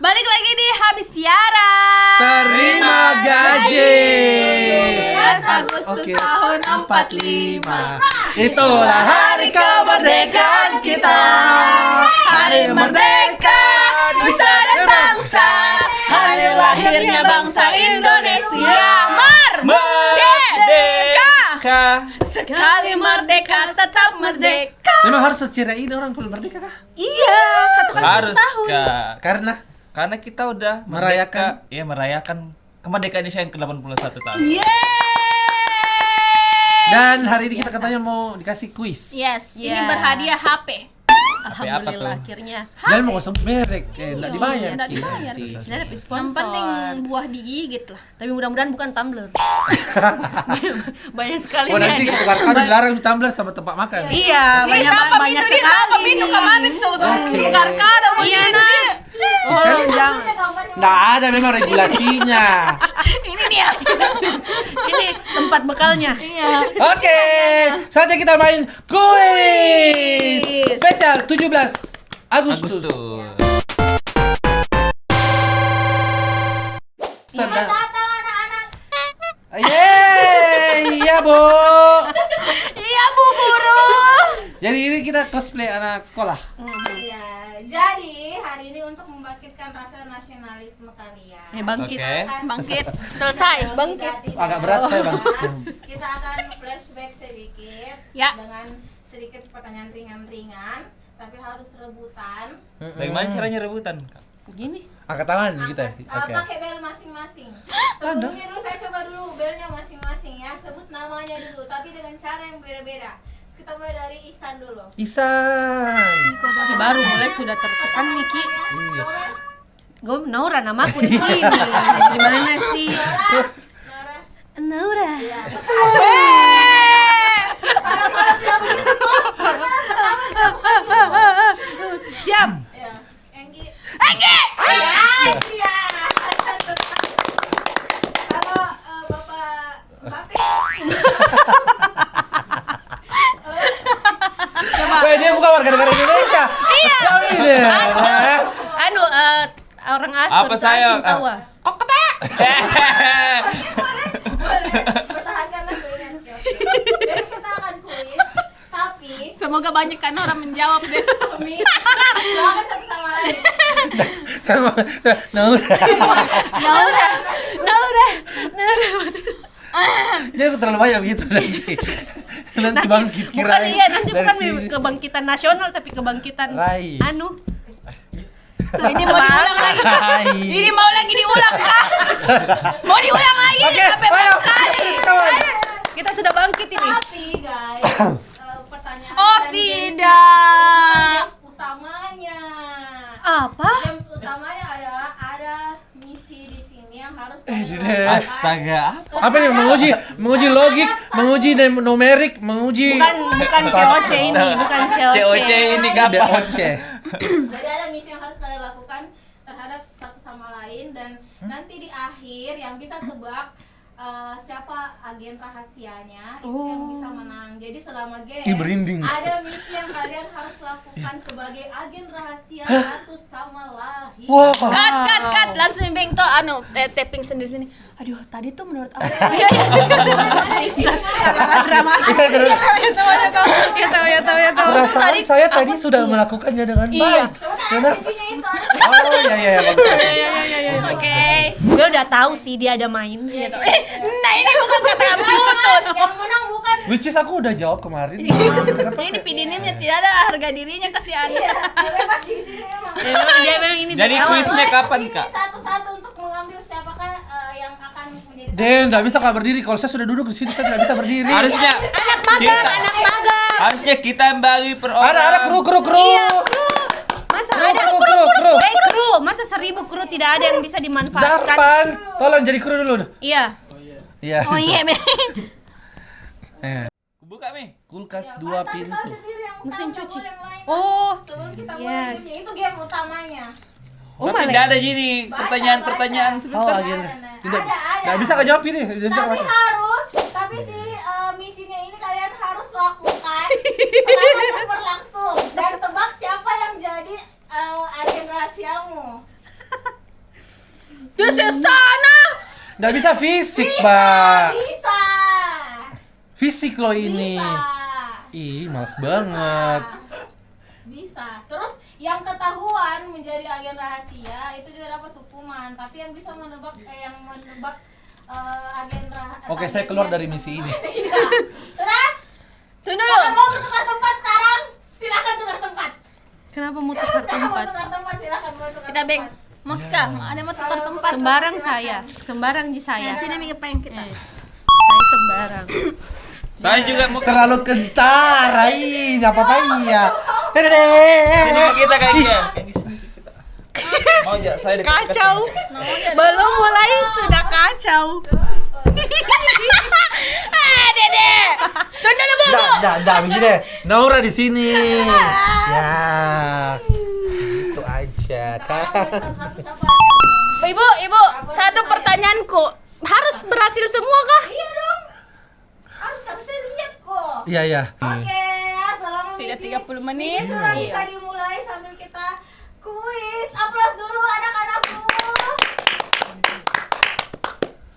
Balik lagi di Habis Siaran. Terima gaji. 17 Agustus tahun 45. Itulah hari kemerdekaan kita. Hari merdeka, nusa dan bangsa. Hari lahirnya bangsa Indonesia. Merdeka. Sekali merdeka, tetap merdeka. Memang harus secara ini orang kalau merdeka kah? Iya, satu kali Harus, 1 tahun. Kak. Karena kita udah Merayakan. merayakan kemerdekaan Indonesia yang ke-81 tahun. dan hari ini kita katanya mau dikasih kuis. Yes, ini Yeah. berhadiah HP. Alhamdulillah tuh? akhirnya. Dan mau sebut merek, enggak dibayar. Nggak dibayar. Saya dapat Yang sponsor. penting buah digigit lah. Tapi mudah-mudahan bukan tumbler. Banyak sekali Oh nanti nih ada. tukar kado dilarang tumbler sama tempat makan. Iya, Ini siapa banyak pintu dia? Siapa pintu kemarin tuh? Tukar kado Iya, begini nah. dia. Oh, jangan. Nggak ada memang regulasinya. Ini dia. Ini tempat bekalnya. Iya. Oke, saatnya kita main kuis spesial 17 Agustus. Sedang. Yeay, iya Bu. Iya Bu Guru. Jadi ini kita cosplay anak sekolah. Ya, jadi hari ini untuk membangkitkan rasa nasionalisme kalian. Bangkit. Oke. Bangkit. Selesai. Bangkit. Agak berat saya bang. Kita akan flashback sedikit Ya. dengan sedikit pertanyaan ringan-ringan, tapi harus rebutan. Bagaimana caranya rebutan, Kak? Gini. Angkat tangan kita. Pakai bel masing-masing. Sebelumnya dulu saya coba dulu belnya masing-masing ya. Sebut namanya dulu, tapi dengan cara yang beda-beda. Kita mulai dari Ihsan dulu. Isan. Baru mulai sudah tertekan nih Ki. Iya. Gue Naura namaku di sini. Gimana sih? Nora. Naura. Siap. Ya, Enggi. Enggi. Iya. Kalau Bapak Bapak Weh, dia bukan warga negara Indonesia. Iya. Anu orang asing. Apa saya? Tahu. Ah. pertahankanlah kuisnya. Jadi kita akan kuis, tapi Semoga banyak kan orang menjawab deh. jangan satu sama lain. Sama Naura. Naura. Naura. Dia terlalu banyak begitu nanti. Nanti bangkit Bukan kirain iya, nanti dari bukan sini. kebangkitan nasional tapi kebangkitan Rai. anu. Ini mau diulang lagi. Rai. Ini mau lagi diulang kah? Mau diulang lagi Oke, nih sampai ayo. berapa kali? Kawan. Kita sudah bangkit ini. Tapi guys, pertanyaan Oh, dan tidak. games utamanya. Apa? Games utamanya adalah ada misi di sini yang harus Dede. Astaga, apa? Apa nih menguji logik, menguji numerik, menguji Bukan COC ini, bukan COC. COC ini gampang. BOC. Jadi ada misi yang harus kalian lakukan terhadap satu sama lain dan nanti di akhir yang bisa tebak siapa agen rahasianya itu yang bisa menang. Jadi selama game Ih, merinding. ada misi yang kalian harus lakukan sebagai agen rahasia satu sama lain. Wah. Cut. Langsung Beng tuh tapping sendiri sini. Aduh, tadi tuh menurut aku. Drama. Ya tahu. Perasaan saya tadi sudah melakukannya dengan baik. Karena Misinya itu oh iya bagus. Oke. Gue udah tahu sih dia ada main gitu. Nah, ini bukan kata putus. yang menang bukan Which is aku udah jawab kemarin. Ini pidinimnya tidak ada harga dirinya kasihan. bebas di sini emang. Dia memang ini Jadi dari awal. kuisnya kapan, Sini Kak? satu-satu untuk mengambil siapakah yang akan menjadi Den, nggak bisa kak berdiri. Kalau saya sudah duduk di sini, saya tidak bisa berdiri. Harusnya Anak magang. harusnya kita yang bagi per orang. Ada kru. Mas Masa Kru, ada kru. kru, masa 1000 kru tidak ada yang bisa dimanfaatkan? Zarpan, tolong jadi kru dulu. Iya. Iya. Oh iya, men. Buka Mi. Kulkas 2 pintu. Mesin cuci. Oh, Oh, sebelum kita mulai yes. gamenya, itu game utamanya. Oh, Tapi malah. tidak ada gini pertanyaan-pertanyaan Oh, sebentar. akhirnya. Ada. Nggak bisa kejawab ini. Nggak bisa Tapi kejawab. tapi si misinya ini kalian harus lakukan selama yang berlangsung dan tebak siapa yang jadi agen rahasiamu. Di sana. Nggak bisa fisik, Pak. Bisa. Fisik loh ini. Bisa. Ih, males banget. Bisa. Terus yang ketahuan menjadi agen rahasia itu juga dapat hukuman. Tapi yang bisa menebak agen rahasia. Oke, saya keluar dari misi ini. Tidak. Sudah? Tunggu Kalau dulu. mau tukar tempat sekarang, silakan tukar tempat. Kenapa mau tukar Sekarang mau tempat? tukar tempat, silakan mau tukar Kita beng. tempat. Mau kita, ada mau tukar tempat. Sembarang saya, sembarang di saya. Ya, sini mi kepeng kita. Saya sembarang. Saya juga mau Terlalu kentara ini, apa-apa iya. sini kita kayak dia. Kayak di sini kita. Mau ya saya dekat. Kacau. Belum mulai sudah kacau. Dede. Tunggu dulu, Bu. Dah, begini. Naura di sini. Ya. Itu aja kan. Ibu, satu pertanyaanku. Harus berhasil semua kah? Iya dong. Harus kan saya lihat kok. Iya. Oke, ya selama Tidak misi 30 menit. ini sudah bisa dimulai sambil kita kuis. Aplaus dulu anak-anakku.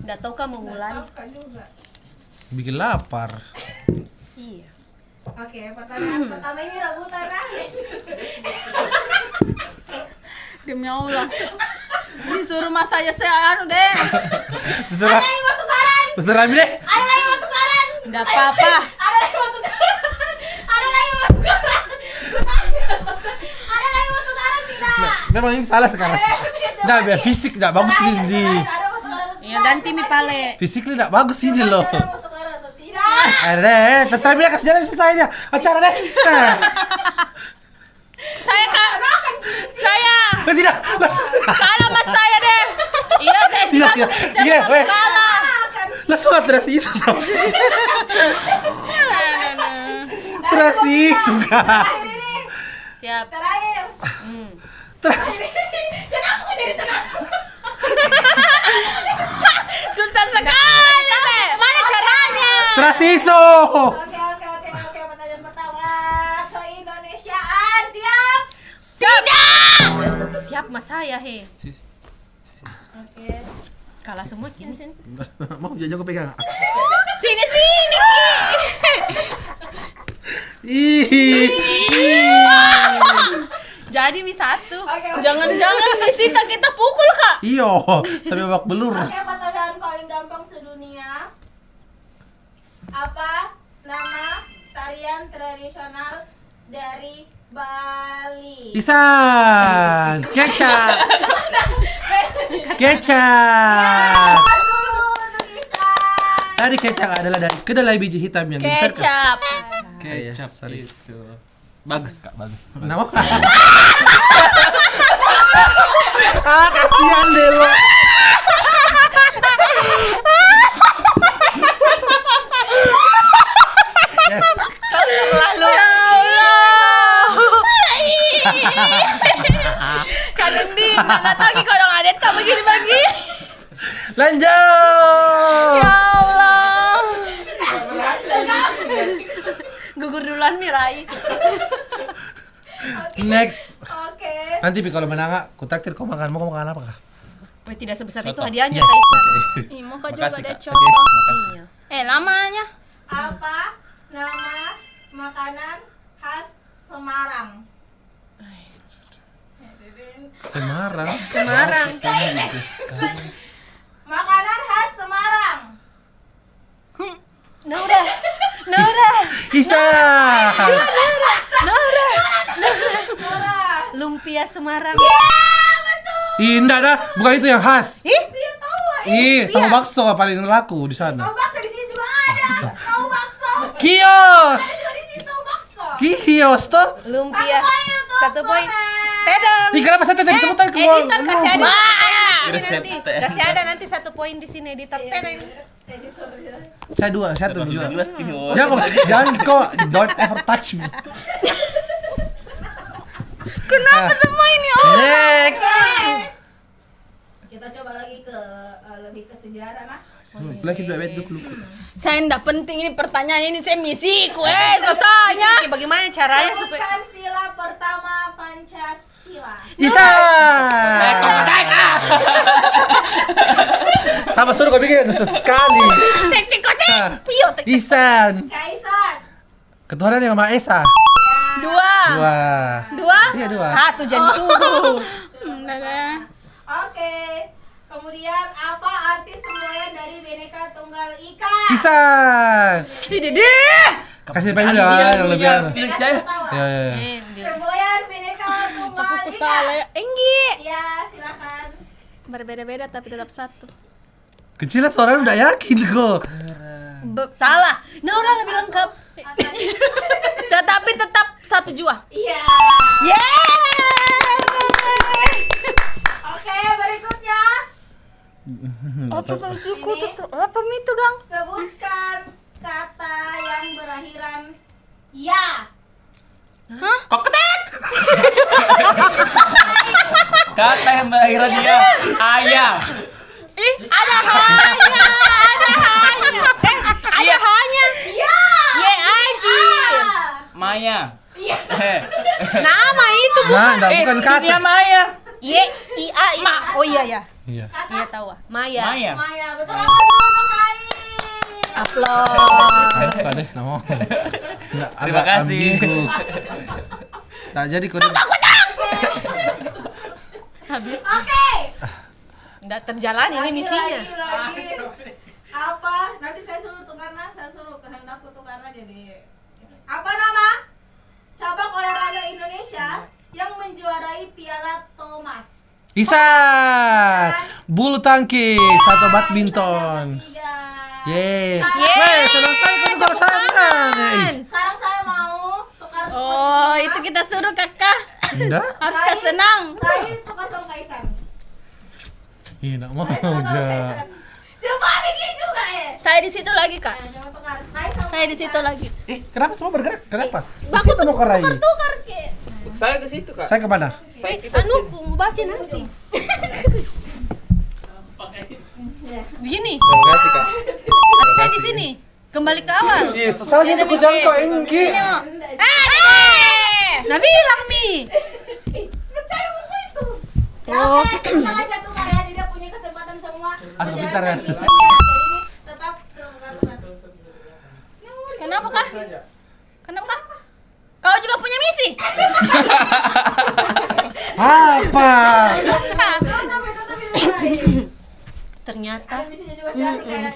Enggak tahu kamu mulai. Bikin lapar. Iya. Oke, pertanyaan pertama ini rebutan Demi Allah. Disuruh mas saya anu deh. Terserah. Ada yang mau tukaran? Terserah deh. Ada lagi mau tukaran? Enggak apa-apa. Ada lagi mau tukaran? Ada lagi mau tukaran? Ada lagi mau tukaran tidak? Memang ini salah sekarang. Nah, biar fisik tidak bagus ini. Ada mau tukaran atau Ya tidak? ganti mi pale. Fisik tidak bagus ini loh. Ada mau tukaran atau tidak? Ada, terserah dia kasih jalan selesai dia. Acara deh. Saya kak. Saya. Tidak. Kalah mas saya deh. Iya, saya Tidak. Segini, weh. Kalah. Langsung atraksi itu sama. Atraksi suka. Terakhir ini, siap. terakhir. Terus Kenapa kok jadi tengah? Susah sekali, Be. Mana caranya? terus iso. Oke. Pertanyaan pertama, keindonesiaan siap? Tidak. Siap mas saya he. Oke. Kalah semua sini. Mau jajan gue pegang. Sini sini Ki. Ih. Jadi mi satu. Oke. Jangan-jangan disita kita pukul kak. Iyo, sampai babak belur. Oke, pertanyaan paling gampang sedunia. Apa nama tarian tradisional dari Bali? Pisan, kecap. Kecap. Pas dulu untuk Isan. Tadi kecap adalah dari kedelai biji hitam yang dibesarkan. Kecap. Kecap itu. Bagus Kak, bagus. Nama kak? Kasihan deh lo. Yes. Lalu. Kadang di mana tahu kalau ada tak begini. Lanjut. Ya Allah. Gugur duluan mi Rai. Next. Oke. Nanti Pi kalau menang, aku traktir kau makan. Mau kau makan apa kak? Weh, tidak sebesar itu Contoh. hadiahnya Yes. Kaisar. Ih, mau kau juga Makasih, ada Kak. contoh. Iya. Lamanya. Apa nama makanan khas Semarang? Semarang. Semarang. Makanan khas Semarang. Naura. Bisa. Nora. Lumpia Semarang. Indah dah, bukan itu yang khas. Dia tahu. Tahu bakso paling laku di sana. Tahu bakso di sini juga ada. Tahu bakso. Kios. Juga di situ bakso. Kios tuh. Lumpia. Satu poin untuk Satu poin. Gomez. Tedeng. Ih, kenapa saya tadi sebutan ke gua? Editor kasih ada. Nanti kasih ada nanti 1 poin di sini editor. Tedeng. Saya 2, 1 nih 2. Luas gini. Oh. Jangan kok, don't ever touch me. Kenapa semua ini? Oh. Next. Kita coba lagi ke lebih ke sejarah nah. Lagi 2 bet dulu. Saya enggak penting ini pertanyaan ini saya misi sosanya. Bagaimana caranya supaya Sebutkan sila pertama Pancasila. Isa. Sama suruh kau bikin sekali. Tek. Iyo, tek. Isan. Kaisan. Ketuhanan yang Maha Esa. 2. 2. Iya 2. 1 jadi suruh. Oke. Kemudian apa arti semboyan dari Bhinneka Tunggal Ika? Isan. Kasih pengen dulu ya, yang lebih anu. Pilih saya. Ya. Semboyan Bhinneka Tunggal Aku Ika. salah ya. Enggi. Ya, silakan. Berbeda-beda tapi tetap satu. Kecil lah suaranya udah yakin kok. Salah. Naura lebih lengkap. Tetapi tetap satu jua. Iya. Oke, berikutnya. Apa itu, Gang? Sebutkan kata yang berakhiran ya. Koketek. Kata yang berakhiran dia ayah. Ih, ada hanya. Ada hanya. Ya. Ye aji. Maya. Nama itu Nah, enggak bukan kata. Dia Maya. Ye I A I. Oh iya ya. Iya. Iya tahu. Maya. Maya. Maya, betul apa dulu untuk Kai? Upload. Apa deh nama? Terima kasih. Nah, jadi kode Habis Oke. enggak terjalan ini misinya. Lagi. Apa? Nanti saya suruh Tukarna, saya suruh kehendakku Tukarna jadi. Apa nama cabang olahraga Indonesia yang menjuarai Piala Thomas? Isan. Bulu tangkis atau badminton. Yeay. Weh, selesai kan kalau saya bukan. Sekarang saya mau tukar. Oh, itu kita suruh Kakak. Enggak? Harus Kak senang. Terakhir tukar sama Kaisan. Ih, enggak mau Kaisan sama aja. Kaisan. Coba bikin juga ya. Saya di situ lagi, Kak. Nah, coba tukar. Kaisan sama Saya di situ Kaisan. lagi. Kenapa semua bergerak? Kenapa? Baku Situ mau kerai. tukar ke. Saya ke situ, Kak. Saya kemana? Saya kita Anu, mau baca nanti. Begini. Terima kasih, Kak. Saya di sini. Kembali ke awal. Iya, susah gitu aku jangkau Enggi. Nah bilang Mi. Percaya buku itu. Ya, Oh. oke, kita kasih satu karya dia punya kesempatan semua. Aku pintar ya. menjalankan misinya. Jadi tetap tukar-tukar. Kenapa, Kak? Kenapa, Kak? Kau juga punya misi? Apa? Ternyata Ada misinya juga siapa kayaknya.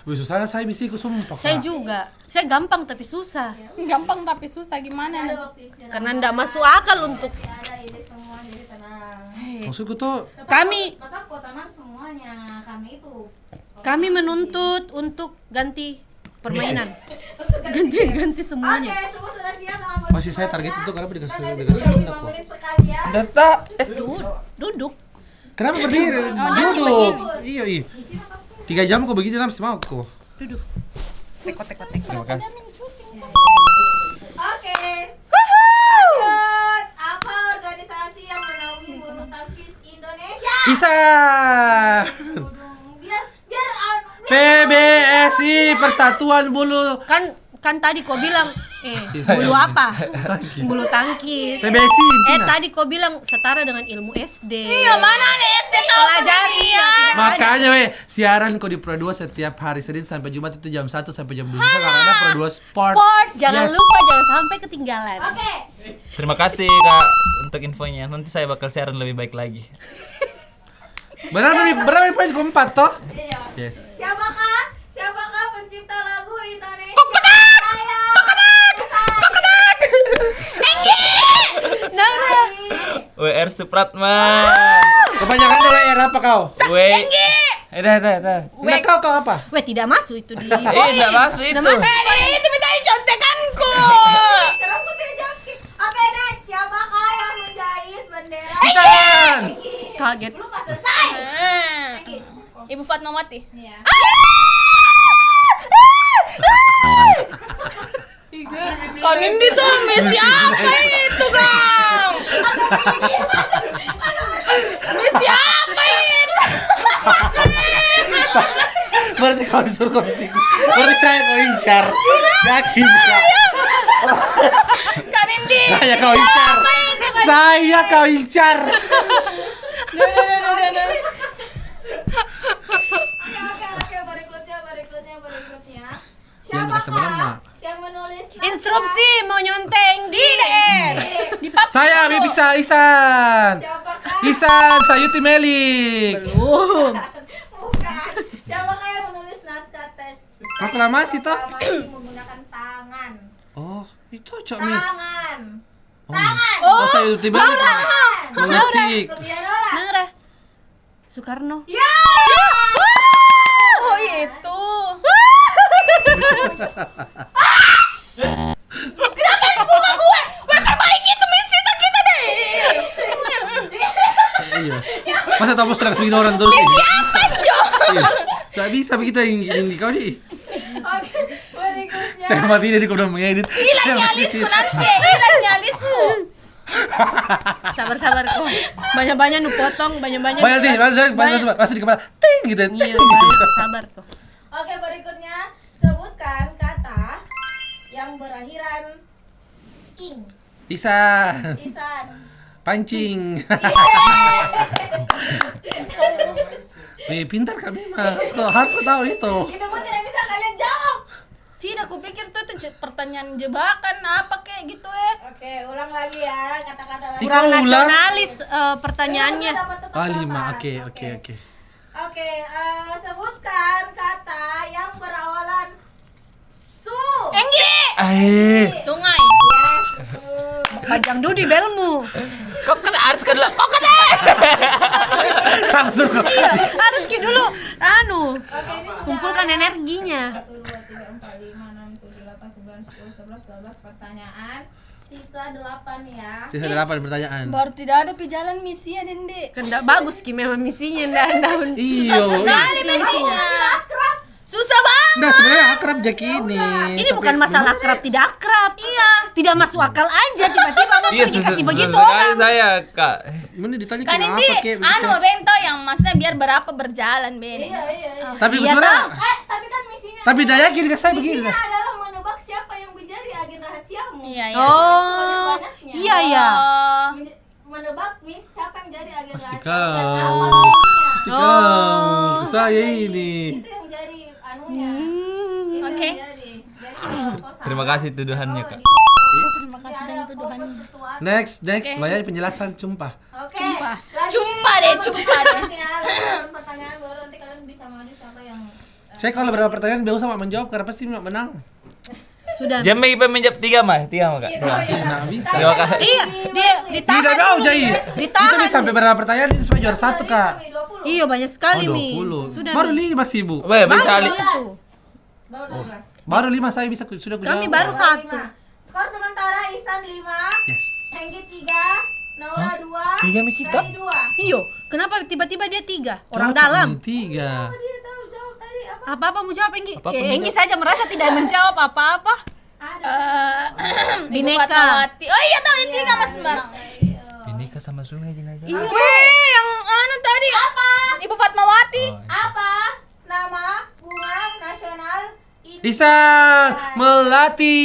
Wih, susah lah saya misiku sumpah. saya Kak. juga. Saya gampang tapi susah. Gampang tapi susah gimana? Ada waktu istirahat. Karena ndak masuk akal untuk Ada ide semua, jadi tenang. Maksudku tuh Kami- tetap kok tenang semuanya karena itu. kami menuntut untuk ganti permainan. Ganti Oke, semuanya. semua sudah siap dengan masih saya target itu kenapa dikasih Kalian dikasih sudah rendah 5 kok. menit sekali ya. Data. Duduk. Kenapa berdiri? Duduk. Iya, iya. 3 jam kok begitu masih mau kok. Duduk. Terima kasih. Oke. Lanjut. Apa organisasi yang menaungi bulu tangkis Indonesia? Isa. Biar biar PBSI Persatuan Bulu Kan tadi kau bilang bulu apa? Bulu tangkis. PBSI intinya. Tadi kau bilang setara dengan ilmu SD. Iya, mana nih SD tahu Pelajari ya. Makanya weh, siaran kok di Pro 2 setiap hari Senin sampai Jumat itu jam 1 sampai jam 2 karena ada Pro 2 Sport. Jangan Yes. lupa jangan sampai ketinggalan. Oke. Terima kasih, Kak, untuk infonya. Nanti saya bakal siaran lebih baik lagi. Berapa poin keempat toh? Iya. Yes. Siapakah pencipta lagu Indonesia? Saya. WR Supratman. Kebanyakan WR apa kau? Dah. Enggak tahu kau apa? Weh, tidak masuk itu di. Enggak masuk itu. Itu minta dicontekanku. Kenapa tidak jawab? Oke, next. Siapakah yang menjadi Isan. Kaget. Belum pas selesai. Lagi. Ibu Fatmawati. Iya. Kang Indi tuh Messi apa itu, Kang? Messi apa itu? Berarti kau disuruh komisi. Berarti saya kau incar. Yakin enggak? Kang Indi. Saya kau incar. Saya kau incar. Duh. Oke, berikutnya. Jangan kasih nama. Siapakah yang menulis naskah? Instruksi mau nyonteng di Di pap. Saya bisa Isan. Siapakah? Isan Sayuti Melik. belum. Bukan. Siapakah yang menulis naskah tes? Proklamasi toh? Proklamasi menggunakan tangan. Oh, itu Cok Mi. Tangan. Oh, Sayuti Melik. Tangan. Mengetik. Kurniaora. Nara. Soekarno. Ya. Oh, itu. Kenapa yang buka gue? Perbaiki itu misi kita deh. Iya. Masa tahu sedang segini orang terus ini? Apa, Jo? Iya. Gak bisa begitu yang kau nih. Oke, berikutnya. Setengah mati dia udah mengedit. Hilang nyalisku nanti. Hilang nyalisku. Sabar kok. Banyak-banyak nu potong, banyak-banyak. Banyak nih, masih di kepala. Ting gitu. Iya, banyak. Sabar kok. Oke, berikutnya sebutkan kata yang berakhiran ing. Isan. Isan. Pancing. Wih, pintar kami mah. Harus kau tahu itu. Itu pun tidak bisa kalian jawab. Tidak, aku pikir tuh pertanyaan jebakan apa kayak gitu Oke, ulang lagi ya kata-kata lagi. Kurang Ulang. nasionalis pertanyaannya. Dapat tetap Ah, 5. selamat. Oke. Oke, sebutkan kata yang berawalan su. Enggi. Sungai. Yes, su. Pajang Dudi belmu. Kok harus ke dulu? Kok kata? Langsung kok. Iya, harus ki dulu. Oke, ini sudah Kumpulkan ada energinya. 1, 2, 3, 4, 5, 6, 7, 8, 9, 10, 11, 12 pertanyaan. Sisa 8 ya. Sisa 8 pertanyaan. Baru tidak ada pijalan misi ya, Dende. Kendak bagus ki memang misinya daun. Iyo. Sekali misinya. Akrab. Susah banget. Nah, sebenarnya akrab Jack ini. Ini bukan masalah akrab tidak akrab. Iya. Tidak masuk akal aja tiba-tiba mau Iya, pergi kasih begitu sekali orang. saya, Kak. Mana ditanya Kan kenapa ini kayak bento yang maksudnya biar berapa berjalan, Ben. Iya. Tapi Iya, sebenarnya Tapi kan misinya. tapi daya yakin ke saya begini Misinya dah. adalah menebak siapa yang menjadi agen rahasiamu. Iya. Oh. Sebanyak-banyaknya. Iya. Oh. Menebak siapa yang jadi agen Pasti rahasia dan kau. apa misinya. Pasti kau. Saya ini. Itu yang jadi anunya. Itu Oke. yang jadi kau salah. Terima kasih tuduhannya, Kak. Terima kasih dan tuduhannya. Next, banyak penjelasan sumpah. Oke. Jumpa deh. Pertanyaan baru nanti kalian bisa maju siapa yang Saya kalau berapa pertanyaan beliau sama menjawab karena pasti menang. Sudah. Jam menjawab 3 mah, 3 mah, Kak. Nah, bisa. Terima kasih. Iya, dia ditahan. Tidak mau dulu. Jai. Ditahan. Itu bisa sampai berapa pertanyaan ini supaya juara 1, Kak. 20. Iya, banyak sekali, Oh, Mi. 20. Sudah. Baru Mi. 5 sibuk. Weh, bisa Ali. 12. Baru 12. Baru 5 saya bisa sudah Kami kujawab. baru satu. 5. Skor sementara Ihsan 5, Yes. Henggi 3, Naura 2, 3 mi kita? Rai 2. Iyo, kenapa tiba-tiba dia 3? Orang Cocok dalam. nih, 3. Oh, dia tahu jawab tadi apa? Apa-apa mau jawab Enggi? Apa-apa mau Enggi saja merasa tidak menjawab apa-apa. Ada. Ibu Bineka. Fatmawati. Oh iya tahu itu juga mas sembarang. Binika sama sungai jenazah. Iya. Wih, yang anu tadi apa? Ibu Fatmawati. Apa nama bunga nasional Indonesia? Isan Melati.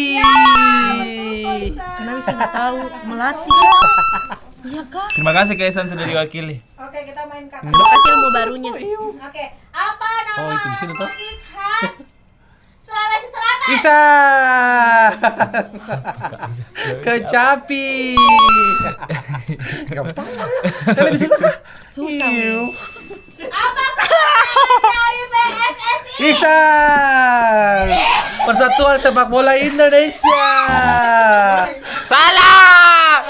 Kenapa bisa nggak tahu melati? Iya kak. Terima kasih Kak Ihsan sudah diwakili. Oke, kita main kata. Terima kasih ilmu barunya. Oke, apa nama Oh, itu di sini toh. musik khas Sulawesi Selatan? Isan. Kecapi. Gampang. Kalian bisa kah? Susah. Apa kepanjangan dari PSSI? Isan. Persatuan Sepak Bola Indonesia. Salah!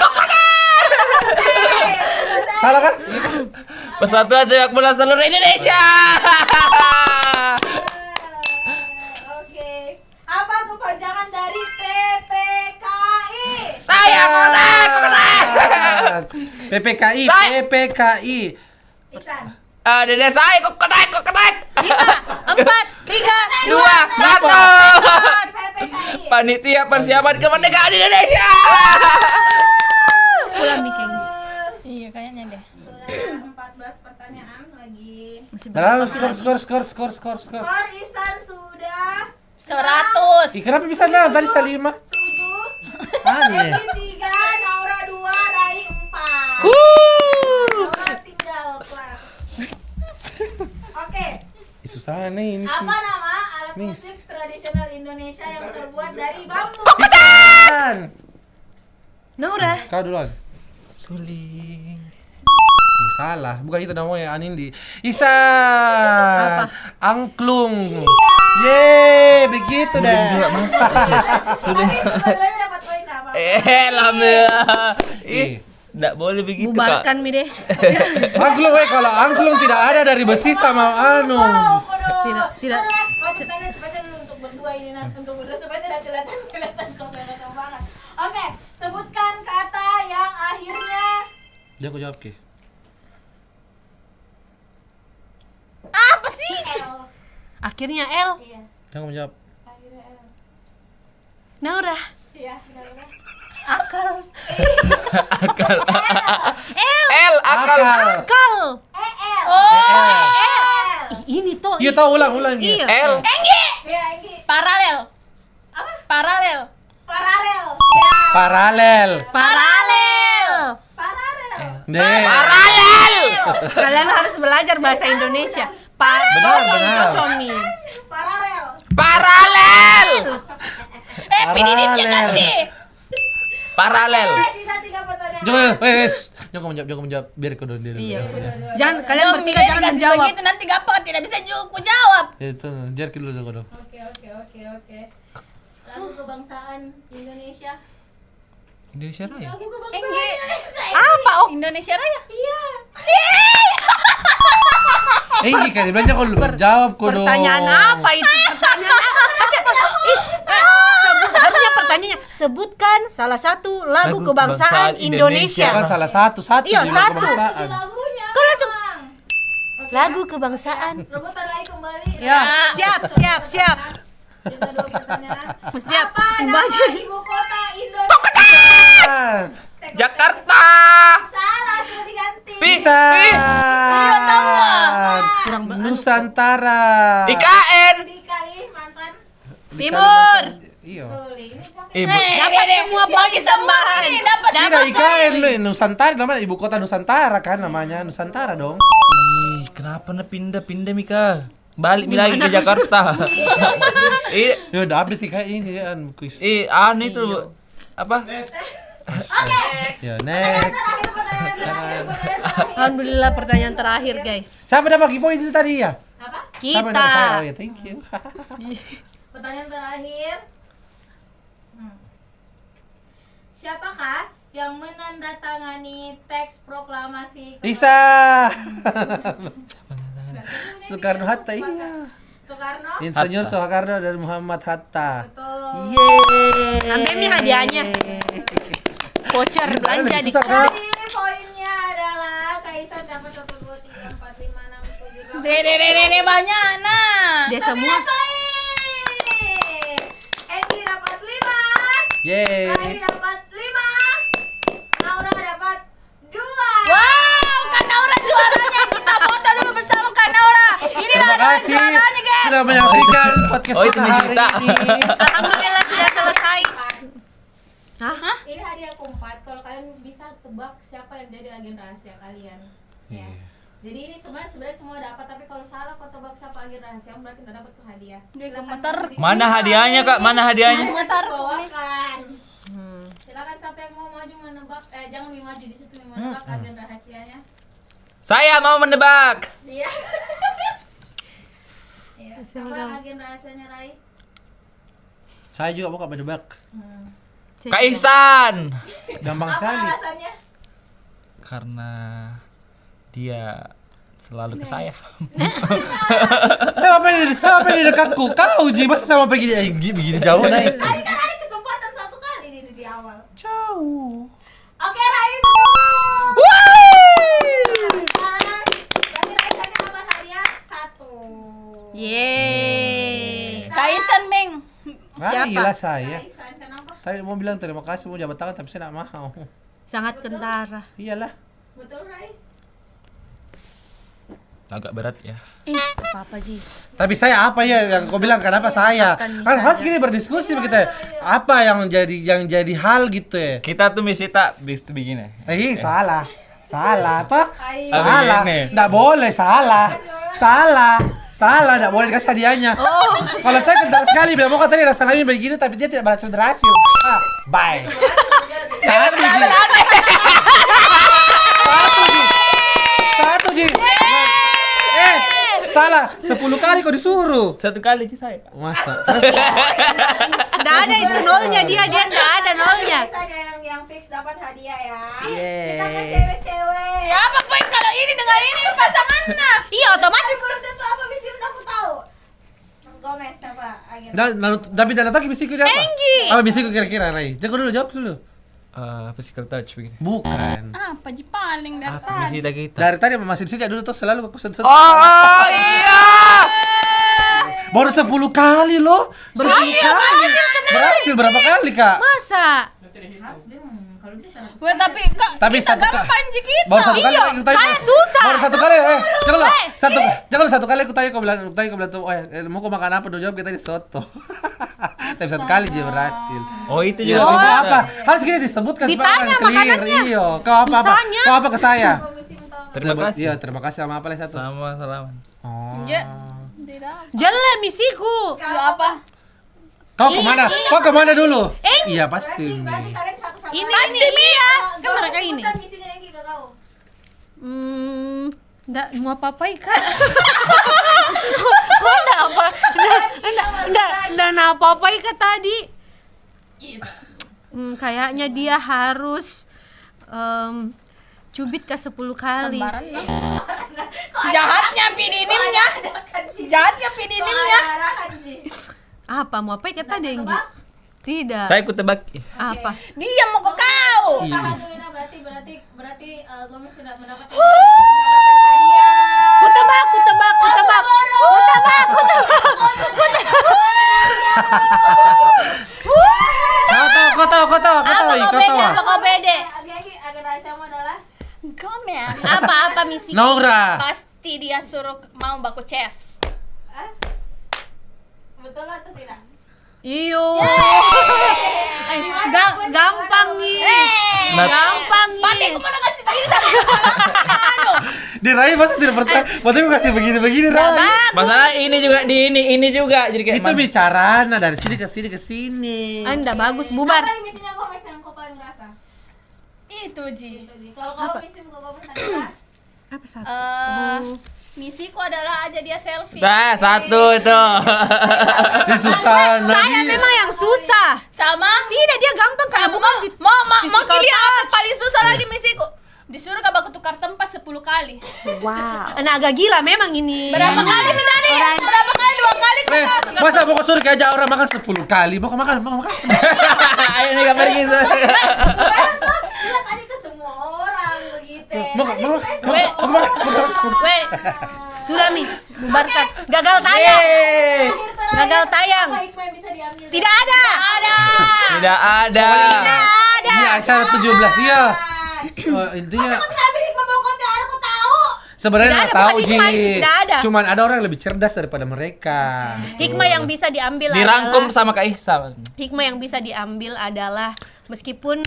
Salah kan? Persatuan Sepak Bola Seluruh Indonesia. Oke. Apa kepanjangan dari PPKI? Saya kota. PPKI, Saya. PPKI. Ihsan. Dede saya kok ketek. 5, 4, 3, 2, 2, 1. PPKI. Panitia persiapan kemerdekaan Indonesia. Pulang nih kayaknya. Iya kayaknya deh. Sudah 14 pertanyaan lagi. Masih Nah, berapa? skor. Skor Ihsan sudah 100. Ih, kenapa bisa 6? Tadi saya 5. 7. Aneh. Egi 3, Naura 2, Rai 4. Naura tinggal kelas. Oke, Susah nih ini. apa nama alat Miss. musik tradisional Indonesia yang terbuat dari bambu? Ihsan. Naura. Kau duluan. Suling. Ih, salah, bukan itu namanya Anindi. Ihsan. Angklung. Yeay, begitu deh. Tapi dua-duanya dapat poin nggak apa-apa. Alhamdulillah. Ih. Enggak boleh begitu, Kak. Bubarkan mi deh. Angklung, kalau angklung tidak ada dari besi sama anu. Tidak. Kau ceritanya spesial dulu untuk berdua ini, untuk berdua supaya tidak kelihatan kau banget. Oke, sebutkan kata yang akhirnya Dia aku jawab, Ki. Apa sih? L. Akhirnya L. Iya, Jangan menjawab. akhirnya L. Naura. Iya, benar. Akal. L akal. Akal. L. Oh, L. Ini toh. Iya tahu ulang. Iya. L. Ya, Egi. paralel. Apa? Paralel. Paralel. Ya, Paralel. Paralel. paralel. Deh. Paralel. Kalian harus belajar bahasa Indonesia. Benar. Comi. Paralel. Paralel. Pinidipnya Paralel. ganti. Paralel. Sisa 3 pertanyaan. Jangan menjawab. Biar aku dulu. Iya. Jangan kalian Jangan bertiga jangan dikasih menjawab. begitu nanti gampang tidak bisa aku jawab. Itu, Jerky dulu dong. Oke. Lagu kebangsaan Indonesia. Indonesia Raya. Lagu kebangsaan Engge. Indonesia. Apa? Oh, Indonesia Raya. Iya. Ini kan belanja kau belum jawab kau dong. pertanyaan apa itu? Pertanyaan apa? Harusnya pertanyaannya sebutkan salah satu lagu Lagu kebangsaan kebangsaan Indonesia. Kan salah satu Iya, di satu. kebangsaan. Lagunya. Kau langsung Bang. Oke. lagu kebangsaan. Rebutan lagi kembali. Ya, siap. Sisa 2 pertanyaan. Siap. Apa nama Baca. ibu kota Indonesia? Jakarta. Salah, sudah diganti. Bisa. Iya tahu ah. Kurang Nusantara. IKN. Di Kalimantan. Timur. Iya. Tuh, ini siapa? Ibu. Dapat semua Bagi tambahan. Dapat Tidak IKN Nusantara namanya ibu kota Nusantara kan namanya Nusantara dong. Ih, kenapa pindah Mika? Balik mi lagi ke Jakarta. Ya udah update IKN ini kan kuis. Aneh itu apa? Ya next. Alhamdulillah pertanyaan terakhir, guys. Siapa dapat poin itu tadi ya? Apa? Siapa yang dapat? Saya. Oh Kita. ya, thank you. Pertanyaan terakhir. Siapakah yang menandatangani teks proklamasi Isa. Soekarno Hatta iya. Soekarno? Insinyur Soekarno dan Muhammad Hatta. Betul. Yeay. Ambil nih hadiahnya. Voucher belanja di Susah kan? Jadi poinnya adalah Kaisar dapat 1, 2, 3, 4, 5, 6, 7, 8. Dede banyak nah. dia semua. Egi dapat 5. Yeay. Rai dapat 5. Naura dapat 2. Wow, Kak Naura juaranya. Kita foto dulu bersama Kak Naura. Ini Terima kasih juaranya, guys. sudah menyaksikan podcast Oh, itu kita hari Nisita. ini. Alhamdulillah sudah selesai. Hah? Ini hadiah keempat. Kalau kalian bisa tebak siapa yang jadi agen rahasia kalian. Ya. Jadi ini sebenarnya semua dapat, tapi kalau salah kau tebak siapa agen rahasia, berarti nggak dapat tuh hadiah. Dia Silakan gemeter. berdiri. Mana hadiahnya, Kak? Mana hadiahnya? Gemeter. Bawakan. Silakan siapa yang mau maju menebak, jangan lebih maju di situ menebak agen rahasianya. Saya mau menebak. Iya. Iya. Siapa agen rahasianya Rai? Saya juga bukan menebak. Kak Ihsan. Gampang Apa sekali. alasannya? Karena dia selalu ke saya. Saya apa di dekatku? Kau Ji, masa sama pergi begini jauh naik? Tadi kan ada kesempatan 1 kali di awal. Jauh. Oke, Rai betul. Yeay. Kaisan, Meng. Ah, gila saya. Kaisan, kenapa? Tadi mau bilang terima kasih mau jabat tangan tapi saya nggak mau. Sangat kentara. Iyalah. Betul, Rai? Agak berat ya. Apa-apa, Ji. Tapi saya apa ya yang kau bilang kenapa saya? Kan Kan harus misalnya. gini berdiskusi begitu ya. Apa yang jadi hal gitu ya? Kita tuh mesti tak bisa begini. Salah. Salah toh? Ai. Salah. Begini. Enggak boleh salah. Salah. Salah, enggak boleh dikasih hadiahnya. Kalau saya kental sekali bilang mau tadi ada salami begini tapi dia tidak berhasil. Ah, bye. Satu Ji. Satu Ji. Salah. 10 kali kau disuruh. 1 kali sih saya. Masa? Nggak ada itu nolnya, dia nggak ada nolnya. Bisa ada yang fix dapat hadiah ya. Yeay. Kita kan cewek-cewek. Ya apa poin kalau ini dengan ini pasangannya? Iya, otomatis. Belum tentu apa misi udah aku tahu. Gomez apa? Agen. Tapi tidak tahu misiku dia apa? Apa misiku kira-kira, Rai? Jawab dulu. Physical touch begini. Bukan. Apa ji paling dari Apa tadi? misi kita? Dari tadi masih sejak dulu tuh selalu aku sentuh. Oh iya. Baru 10 kali loh. 10 kali. Berhasil berapa kali, Kak? Masa? Weh, tapi Kak, Tapi kita satu Kak. gampang ji kita. Baru satu kali Iya, aku tanya. saya susah. Baru satu kali, jangan satu kali aku tanya kau bilang tuh, mau kau makan apa? Dia jawab kita di soto. Tapi satu kali dia berhasil. Oh itu Iya, juga. itu apa? Harus gini disebutkan supaya Ditanya orang clear. makanannya. Iya, kau apa? Susahnya. Kau apa ke saya? Misi minta Terima kasih. Iya, terima kasih sama apa lagi satu? Sama salaman. Oh. Ya. Tidak. Jelek misiku. Ya apa? Kau kemana? Kau kemana dulu? Iya pasti. berarti kalian satu-satu. Ini Pasti ini. Mia. Kan mereka ini. Sebutan misinya Enggi ke kau. Nggak mau apa-apa Kak. Kok nggak apa? Nggak apa-apa Kak tadi. Kayaknya dia harus cubit ke 10 kali. Sembaran no. Jahatnya pidinimnya. Jahatnya pidinimnya. Ada kan Ji? Apa mau apa Kak tadi Enggi? Tidak. Saya ikut tebak. Apa? Dia mau ke kau. Tahan dulu nah, berarti Gomez tidak mendapatkan hadiah. Ku tebak. Kau tahu. Apa kau bede? Agen rahasiamu adalah Gomez. Apa misi? Naura. Pasti dia suruh mau baku chess. betul atau tidak? Iyo. Gampang nih. Gampang Pati nih. aku mau kasih begini sama anu. Di Rai pasti tidak percaya. Berarti aku kasih begini Rai. Masalah ini juga di ini juga jadi kayak Itu bicara nah dari sini ke sini. Anda bagus bubar. Apa misinya Gomez yang kau paling merasa? Itu Ji. Itu, Ji. Kalau kau misi ke Gomez adalah Apa satu? Misiku adalah aja dia selfie. Dah, satu itu. Di Susana. Saya memang yang susah. Sama Tidak, dia gampang karena kamu bukan mau physical pilih apa paling susah lagi misiku? Disuruh kau baku tukar tempat 10 kali. wow. Nah, agak gila memang ini. Berapa kali minta nih? Berapa kali? 2 kali tukar. Masa mau kau suruh kayak orang makan 10 kali? Mau kau makan. Ayo nih kabar gitu. Lihat tadi ke semua orang begitu. Weh, sudah Mi, bubarkan. Gagal tayang. Gagal tayang. Apa hikmah yang bisa diambil? Tidak ada. Tidak ada. Ini acara 17 iya. Intinya Tidak ambil hikmah bahwa kau tidak ada, kau tahu. sebenarnya Tidak nggak ada, tahu bukan Ji. hikmah itu, tidak ada. Cuman ada orang yang lebih cerdas daripada mereka. Hikmah yang bisa diambil Dirangkum adalah sama Kak Ihsan. hikmah yang bisa diambil adalah meskipun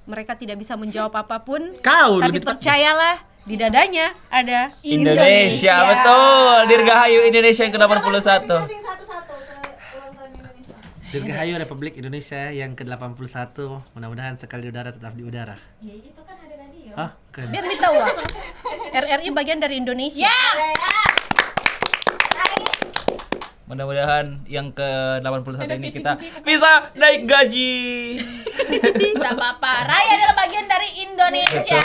mereka tidak bisa menjawab apapun, Kau tapi lebih percayalah di dadanya ada Indonesia, betul. Dirgahayu Indonesia yang ke-81. Masing-masing satu-satu ke ulang tahun Indonesia. Dirgahayu Republik Indonesia yang ke-81. Mudah-mudahan sekali udara tetap di udara. Ya itu kan ada radio. Ah, keren. biar kita tahu. RRI bagian dari Indonesia. Ya. Mudah-mudahan yang ke-81 Ada ini visi-visi kita itu kan. bisa naik gaji. Tidak apa-apa. Raya adalah bagian dari Indonesia.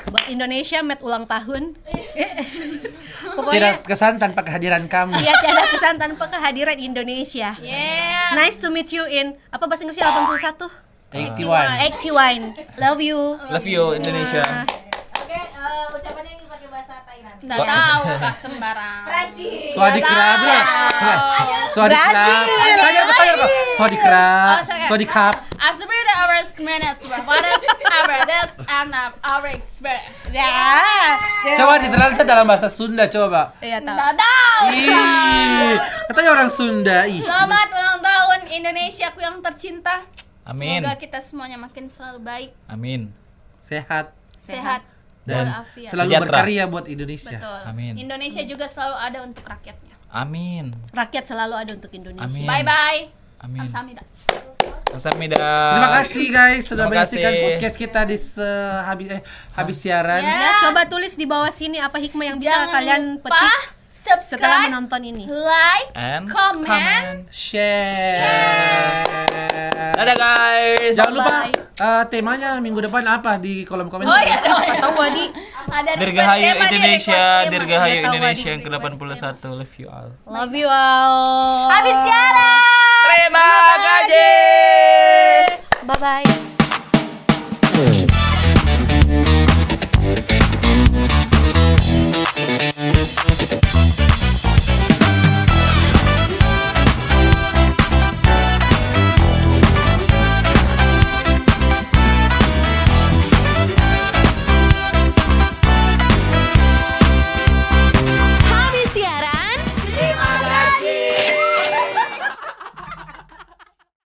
Buat Indonesia met ulang tahun. Tidak Pokoknya kesan tanpa kehadiran kamu. ya tiada kesan tanpa kehadiran Indonesia. Yeah. Nice to meet you in apa bahasa Inggrisnya 81? 81. 81. Love you. Love you Indonesia. Oke, ucapannya yang pakai bahasa Thailand. Nggak tahu kak sembarang. Prancis. Swadikap ya. Swadikap. Swadikap. Swadikap. Asbeda our minutes. What is our this and our experience? Ya. Coba ditranslate dalam bahasa Sunda coba. Iya tahu. Nggak tahu. Ih, katanya orang Sunda. Ih. Selamat ulang tahun Indonesiaku yang tercinta. Amin. Semoga kita semuanya makin selalu baik, Amin. Sehat sehat, dan walafiat. selalu Sejahtera. berkarya buat Indonesia. Betul. Amin. Indonesia juga selalu ada untuk rakyatnya. Amin. Rakyat selalu ada untuk Indonesia. Amin. Bye bye. Amin. Kamsahamnida. Kamsahamnida. Terima kasih guys sudah Terima kasih. menyaksikan podcast kita di habis siaran. Ya. Ya, coba tulis di bawah sini apa hikmah yang bisa Jangan kalian lupa petik setelah subscribe, menonton ini. like, And comment. Share. dadah guys. Jangan lupa Bye. temanya minggu depan apa di kolom komentar. Oh iya, Tahu Wadi? ada request Dirgahayu tema, dia Indonesia, request tema. Dirgahayu Dia tahu Indonesia Wadi yang ke-81. Love you all. Love you all. Habis siaran. Terima kasih. Bye bye.